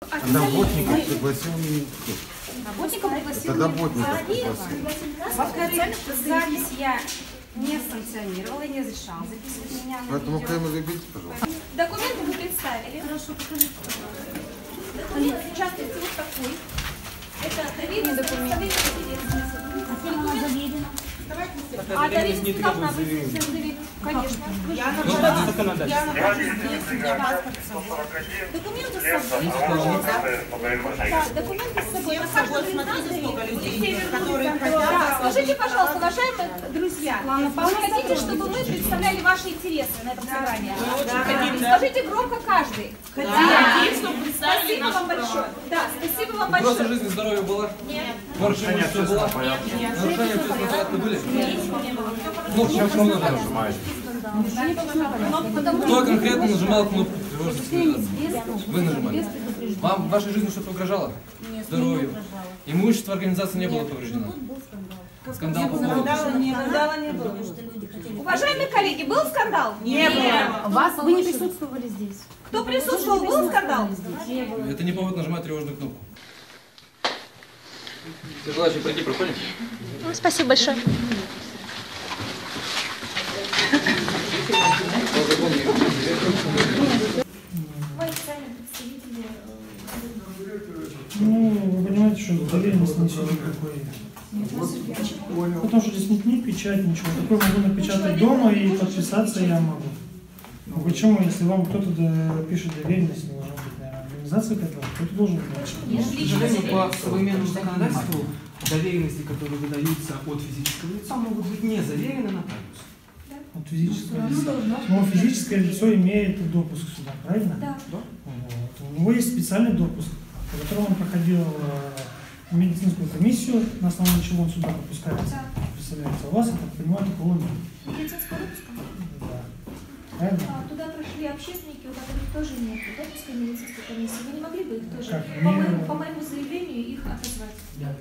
Работников пригласил Минтруд. Работников пригласил. Это работников пригласил. Во-вторых, запись я не санкционировала и не разрешала записывать меня. Поэтому камеру заберите, пожалуйста. Документы вы представили. Хорошо, покажите. Документ участвует вот такой. Это доверенный документ. А доверенность не должна быть доверенной. Конечно. Я нахожусь документы с собой. Документы с собой. Смотрите, сколько людей, которые хотят. Скажите, пожалуйста, уважаемые друзья, вы хотите, чтобы мы представляли ваши интересы на этом собрании? Скажите громко каждый. Спасибо вам большое. Да, спасибо вам большое. Просто жизнь и здоровье было? Нет. Нарушение все было? Нет. Нарушения общественного порядка были? Ну, сейчас равно нажимаете. Кто конкретно нажимал кнопку тревожности? Вы нажимали. Вам в вашей жизни что-то угрожало? Здоровью? Имущество организации не было повреждено? Скандал по поводу? Скандала не было. Уважаемые коллеги, был скандал? Не было. Вы не присутствовали здесь. Кто присутствовал, был скандал? Это не повод нажимать тревожную кнопку. Все желающие пройти проходим? Спасибо большое. Ну, вы понимаете, что доверенность не сегодня никакой. Потому что здесь нет ни печати, ничего. Такое могу напечатать дома и подписаться я могу. Ну, почему, если вам кто-то пишет доверенность, не должна быть, наверное, организация которая, кто-то должен быть. К сожалению, по современному законодательству доверенности, которые выдаются от физического лица, могут быть не заверены нотариусом. От физического лица. Но физическое лицо имеет допуск сюда, правильно? Да. Вот. У него есть специальный допуск, по которому он проходил медицинскую комиссию, на основании чего он сюда пропускается. Представляется, у вас, я так понимаю, такого нет. Медицинского допуска? Да. Правильно? Туда прошли общественники, у которых тоже нет допуска медицинской комиссии. Вы не могли бы их тоже, Как? по моему заявлению, их отозвать? Да.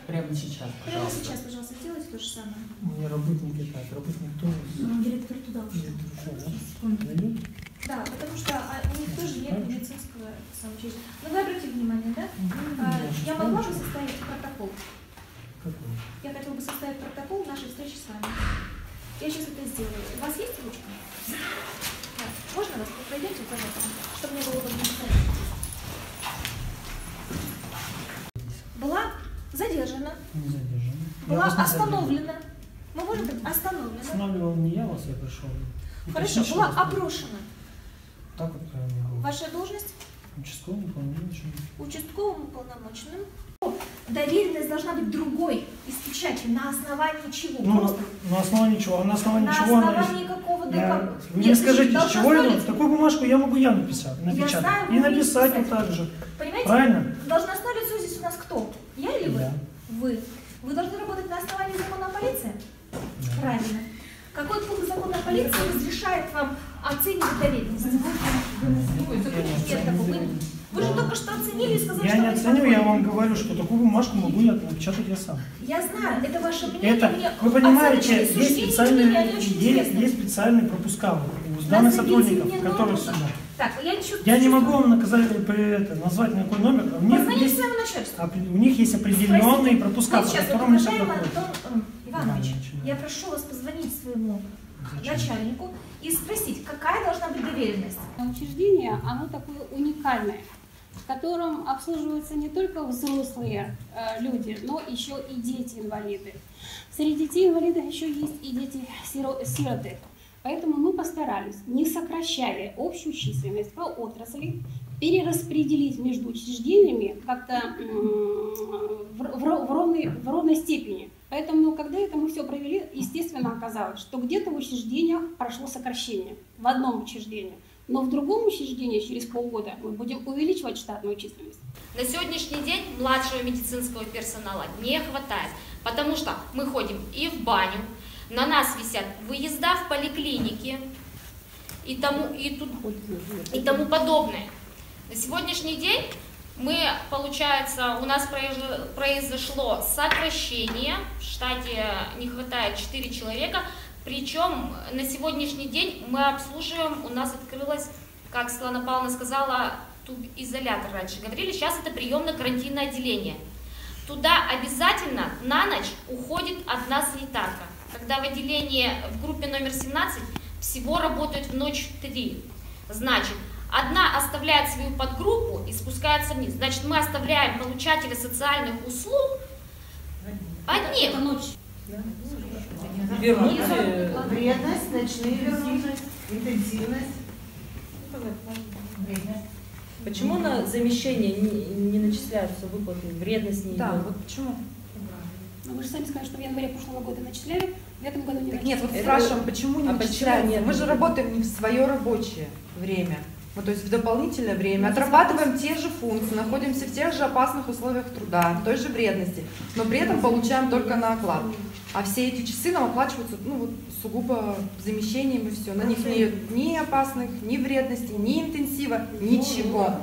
Прямо сейчас, Прямо сейчас, пожалуйста, сделайте то же самое. Мне работники так, работник тоже. Директор туда ушел. Директор ушел, да? Дают? Да, потому что у них тоже нет медицинского самоучреждения. Но вы обратите внимание, да? Я могла бы составить протокол. Какой? Я хотела бы составить протокол нашей встречи с вами. Я сейчас это сделаю. У вас есть ручка? Да. Можно вас? Пройдемте, пожалуйста, чтобы мне было удобно писать. Была задержана. Не задержан. Была остановлена. Мы можем быть остановлена. Останавливал не я вас, я пришел. Хорошо, была опрошена. Так вот правильно говорю. Ваша должность? Участковым уполномоченным. Участковым уполномоченным. Доверенность должна быть другой, из печати. На основании чего? Ну, Просто на основании чего? А на основании на чего основании она... какого Я... договора? Вы мне скажите, с чего я... Такую бумажку я могу написать. знаю, И вы написать умеете вот так же. Понимаете? Правильно? Должностное лицо здесь у нас кто? Я или вы? Я. Вы. Вы должны работать на основании закона о полиции? Да. Правильно. Какой пункт закона о полиции разрешает вам оценивать доверенность? Нет такого. Вы же только что оценили и сказали, Я что не вы оцениваю, я спокойны. вам говорю, что такую бумажку могу я напечатать я сам. Я знаю, это ваше мнение. Это, мне вы понимаете, оценочные есть суждения специальные, меня не очень интересны. есть специальные пропуска у данных Назовите сотрудников, мне которые номер. сюда. Так, я не чувствую. Я не могу вам назвать никакой номер. У них Позвоните есть, своему начальству. у них есть определенные Спросите. пропуска, Вот по сейчас, которым мы уважаемый проходим. Антон Иванович, Иванович, да. я прошу вас позвонить своему Зачем? начальнику и спросить, какая должна быть доверенность. Учреждение, оно такое уникальное, в котором обслуживаются не только взрослые люди, но еще и дети-инвалиды. Среди детей-инвалидов еще есть и дети-сироты. Поэтому мы постарались, не сокращая общую численность по отрасли, перераспределить между учреждениями как-то в ровной степени. Поэтому, когда это мы все провели, естественно, оказалось, что где-то в учреждениях прошло сокращение, в одном учреждении. Но в другом учреждении через полгода мы будем увеличивать штатную численность. На сегодняшний день младшего медицинского персонала не хватает, потому что мы ходим и в баню, на нас висят выезда в поликлиники и тому подобное. На сегодняшний день получается, у нас произошло сокращение, в штате не хватает 4 человека, причем на сегодняшний день мы обслуживаем, у нас открылось, как Светлана Павловна сказала, тубизолятор раньше говорили, сейчас это приемно-карантинное отделение. Туда обязательно на ночь уходит одна санитарка. Когда в отделении в группе номер 17 всего работают в ночь 3. Значит, одна оставляет свою подгруппу и спускается вниз. Значит, мы оставляем получателя социальных услуг одних. Вернуть вредность, ночные вернуть, интенсивность. Почему на замещение не начисляются выплаты, вредность не идет? Да, вот почему? Ну, вы же сами сказали, что в январе прошлого года начисляли, в этом году не Так начисляли. нет, вот спрашиваем, почему не начисляется? нет? Мы же работаем не в свое рабочее время. Ну, то есть в дополнительное время отрабатываем те же функции, находимся в тех же опасных условиях труда, той же вредности, но при этом получаем только на оклад. А все эти часы нам оплачиваются, ну, вот, сугубо замещением и все. На них нет ни опасных, ни вредности, ни интенсива, ничего.